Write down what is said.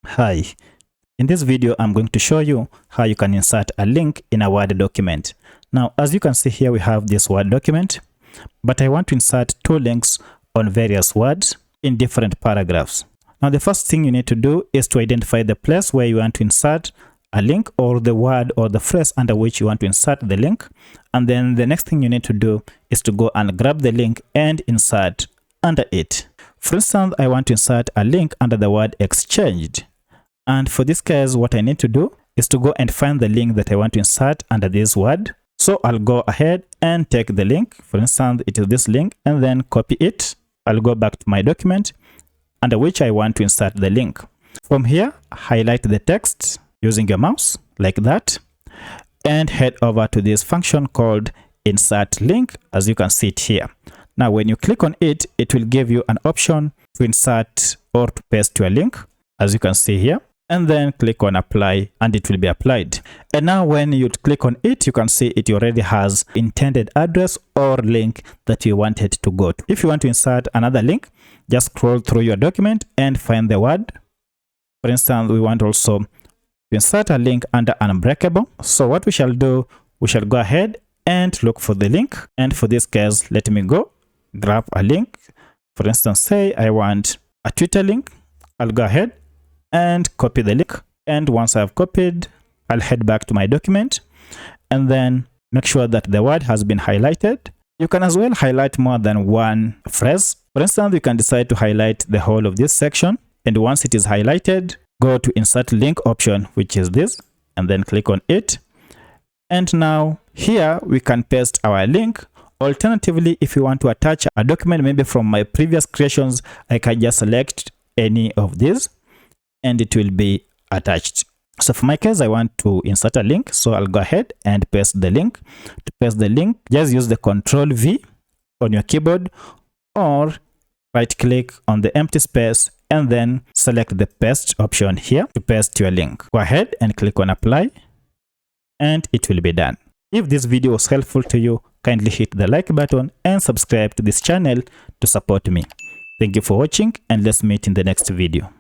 Hi, in this video I'm going to show you how you can insert a link in a Word document. Now, as you can see here, we have this Word document, but I want to insert two links on various words in different paragraphs. Now, the first thing you need to do is to identify the place where you want to insert a link, or the word or the phrase under which you want to insert the link. And then the next thing you need to do is to go and grab the link and insert under it. For instance, I want to insert a link under the word exchanged. And for this case, what I need to do is to go and find the link that I want to insert under this word. So I'll go ahead and take the link. For instance, it is this link, and then copy it. I'll go back to my document under which I want to insert the link. From here, highlight the text using your mouse like that, and head over to this function called insert link, as you can see it here. Now, when you click on it, it will give you an option to insert or to paste your link, as you can see here. And then click on apply, and it will be applied. And now when you click on it, you can see it already has intended address or link that you wanted to go to. If you want to insert another link, just scroll through your document and find the word. For instance, we want also to insert a link under unbreakable. So what we shall do, we shall go ahead and look for the link. And for this case, let me go grab a link. For instance, say I want a Twitter link. I'll go ahead and copy the link, and once I've copied, I'll head back to my document and then make sure that the word has been highlighted. You can as well highlight more than one phrase. For instance, you can decide to highlight the whole of this section, and once it is highlighted, go to insert link option, which is this, and then click on it. And now here we can paste our link. Alternatively, if you want to attach a document maybe from my previous creations, I can just select any of these and it will be attached. So for my case, I want to insert a link, so I'll go ahead and paste the link. To paste the link, just use the Ctrl V on your keyboard, or right click on the empty space and then select the paste option here to paste your link. Go ahead and click on apply, and it will be done. If this video was helpful to you, kindly hit the like button and subscribe to this channel to support me. Thank you for watching, and let's meet in the next video.